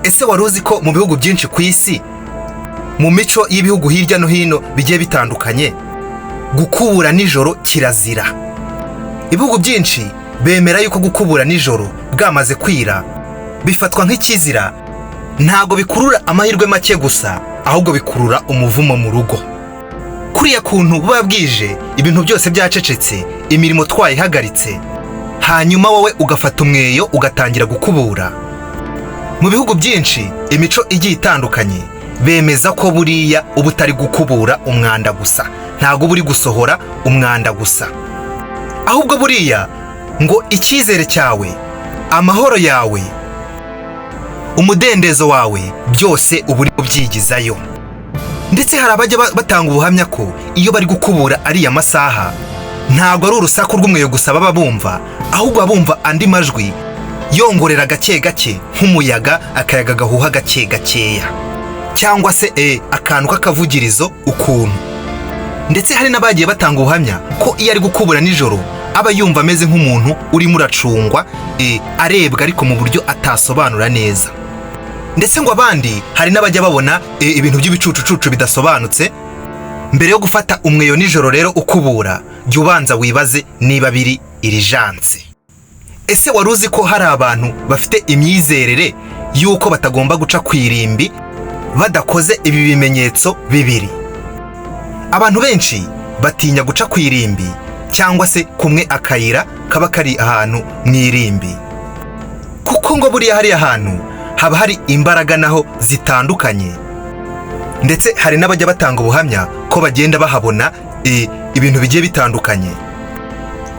Ese wari uzi ko mu bihugu byinshi ku isi, mu mico y'ibihugu hirya no hino bigiye bitandukanye, gukubura nijoro kirazira? Ibihugu byinshi bemera yuko gukubura nijoro bwamaze kwira bifatwa nk'ikizira. Ntago bikurura amahirwe make gusa, ahubwo bikurura umuvumo mu rugo. Kuriya kuntu buba bwije, ibintu byose byacecetse, imirimo twayihagaritse, hanyuma wowe ugafata umweyo ugatangira gukubura. Mu bihugu byinshi imico igiye itandukanye bemeza ko buriya uba utari gukubura umwanda gusa, ntago uba uri gusohora umwanda gusa, ahubwo buriya ngo icyizere cyawe, amahoro yawe, umudendezo wawe byose uba uri kubyigizayo. Ndetse hari abajya batanga ubuhamya ko iyo bari gukubura ariya masaha ntabwo ari urusaku rw'umweyo gusa baba bumva, ahubwo bumva andi majwi yongorera gake gake nk'umuyaga, akayaga gahuha gake gakeya, cyangwa se akantu k'akavugirizo ukuntu. Ndetse hari n'abagiye batanga ubuhamya ko iyo ari gukubura nijoro aba yumva ameze nk'umuntu urimo uracungwa, arebwa ariko mu buryo atasobanura neza. Ndetse ngo abandi hari n'abajya babona ibintu by'ibicucucucu bidasobanutse. Mbere yo gufata umweyo nijoro rero ukubura, jya ubanza wibaze niba biri irijanse. Ese wari uzi ko hari abantu bafite imyizerere y'uko batagomba guca ku irimbi badakoze ibi bimenyetso bibiri? Abantu benshi batinya guca ku irimbi cyangwa se kumwe akayira kaba kari ahantu mu irimbi, kuko ngo buriya hari ahantu haba hari imbaraga naho zitandukanye. Ndetse hari n'abajya batanga ubuhamya ko bagenda bahabona ibintu bigiye bitandukanye.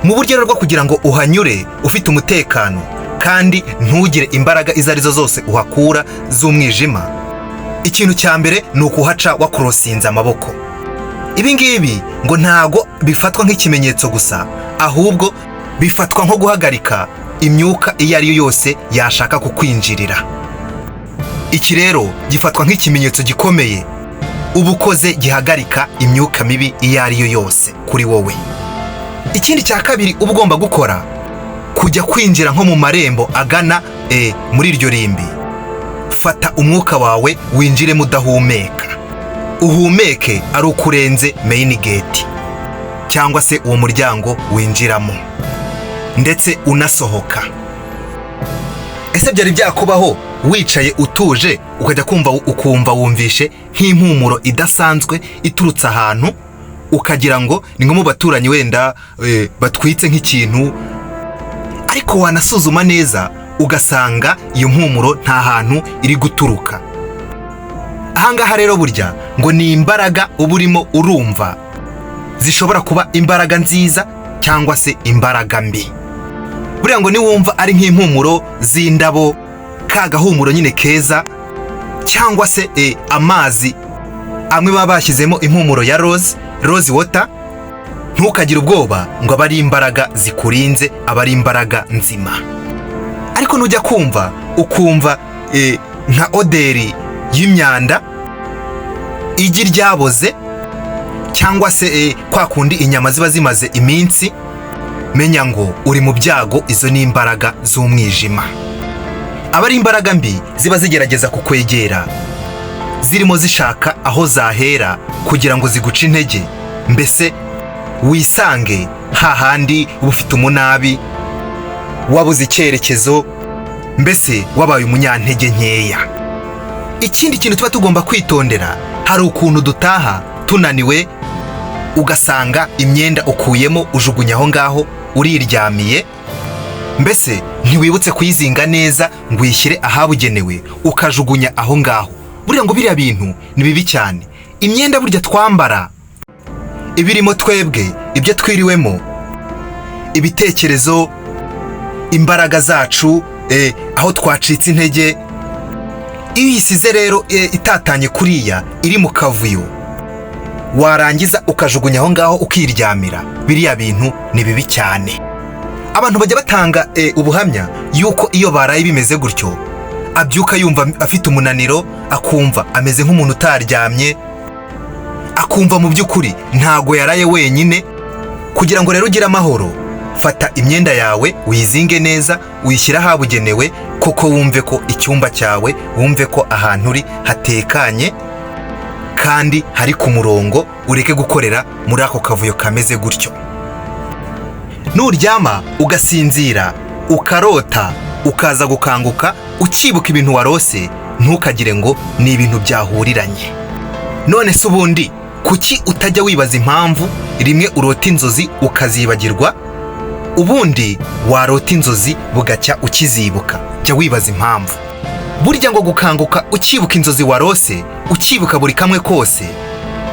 Mu buryo bwo kugira ngo uhanyure ufite umutekano kandi ntugire imbaraga izo arizo zose uhakura z'umwijima, ikintu cya mbere ni ukuhaca wakurosinze amaboko. Ibi ngibi ngo ntago bifatwa nk'ikimenyetso gusa, ahubwo bifatwa nko guhagarika imyuka iyo ari yo yose yashaka kukwinjirira. Iki rero gifatwa nk'ikimenyetso gikomeye uba ukoze gihagarika imyuka mibi iyo ari yo yose kuri wowe. Ikindi cya kabiri uba ugomba gukora, kujya kwinjira nko mu marembo agana muri iryo rimbi. Fata umwuka wawe winjiremo udahumeka, uhumeke ari ukurenze main gate cyangwa se uwo muryango winjiramo, ndetse unasohoka. Ese byari byakubaho wicaye utuje ukajya ukumva wumvishe nk'impumuro idasanzwe iturutse ahantu, ukagira ngo ni nko mu baturanyi wenda batwitse nk'ikintu, ariko wanasuzuma neza ugasanga iyo mpumuro nta hantu iri guturuka? Ahangaha rero burya ngo ni imbaraga uba urimo urumva, zishobora kuba imbaraga nziza cyangwa se imbaraga mbi. Buriya ngo niwumva ari nk'impumuro z'indabo, ka gahumuro nyine keza, cyangwa se amazi amwe baba bashyizemo impumuro ya rose water, ntukagire ubwoba ngo aba ari imbaraga zikurinze, aba ari imbaraga nzima. Ariko nujya kumva ukumva nka oderi y'imyanda, igi ryaboze, cyangwa se kwa kundi inyama ziba zimaze iminsi, menya ngo uri mu byago. Izo ni imbaraga z'umwijima, aba ari imbaraga mbi ziba zigerageza kukwegera, zirimo zishaka aho zahera kugira ngo ziguce intege, mbese wisange hahandi uba ufite umunabi, wabuze icyerekezo, mbese wabaye umunyantege nkeya. Ikindi kintu tuba tugomba kwitondera, hari ukuntu dutaha tunaniwe, ugasanga imyenda ukuyemo ujugunya aho ngaho uriryamiye, mbese ntiwibutse kuyizinga neza ngo uyishyire ahabugenewe, ukajugunya aho ngaho. Buriya ngo biriya bintu ni bibi cyane. Imyenda burya twambara ibirimo twebwe, ibyo twiriwemo, ibitekerezo, imbaraga zacu, aho twacitse intege, iyo uyisize rero itatanye kuriya, iri mu kavuyo, warangiza ukajugunya aho ngaho ukiryamira, biriya bintu ni bibi cyane. Abantu bajya batanga ubuhamya yuko iyo baraye bimeze gutyo, abyuka yumva afite umunaniro, akumva ameze nk'umuntu utaryamye, akumva mu by'ukuri ntago yaraye wenyine. Kugira ngo rero ugire amahoro, fata imyenda yawe uyizinge neza, uyishyira ahabugenewe, koko wumve ko icyumba cyawe, wumve ko ahantu uri hatekanye kandi hari ku murongo, ureke gukorera muri ako kavuyo kameze gutyo. Nuryama ugasinzira ukarota ukaza gukanguka ukibuka ibintu warose, ntukagire ngo ni ibintu byahuriranye. None se ubundi kuki utajya wibaza impamvu rimwe urota inzozi ukazibagirwa, ubundi warota inzozi bugacya ukizibuka? Jya wibaza impamvu. Burya ngo gukanguka ukibuka inzozi warose, ukibuka buri kamwe kose,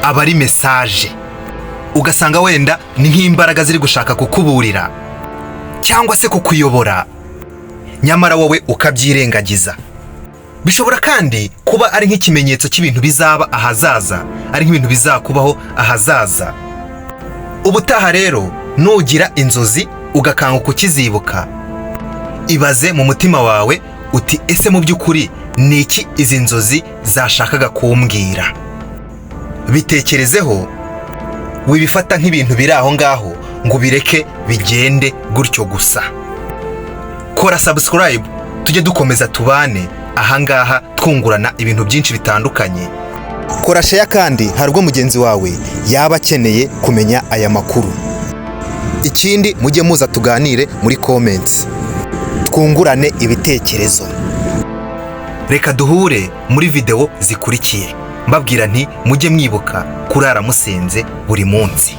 aba ari mesaje. Ugasanga wenda ni nk'imbaraga ziri gushaka kukuburira cyangwa se kukuyobora, nyamara wowe ukabyirengagiza. Bishobora kandi kuba ari nk'ikimenyetso cy'ibintu bizaba ahazaza, ari nk'ibintu bizakubaho ahazaza. Ubutaha rero nugira inzozi ugakanguka ukizibuka, ibaze mu mutima wawe uti ese mu by'ukuri ni iki izi nzozi zashakaga kumbwira? Bitekerezeho, wibifata nk'ibintu biri aho ngaho ngo bireke bigende gutyo gusa. Kora subscribe, tujye dukomeza tubane ahangaha twungurana ibintu byinshi bitandukanye. Kora share kandi hari ubwo mugenzi wawe yaba akeneye kumenya aya makuru. Ikindi mujye muza tuganire muri comments, twungurane ibitekerezo. Reka duhure muri video zikurikiye, mbabwira nti mujye mwibuka kurara musenze buri munsi.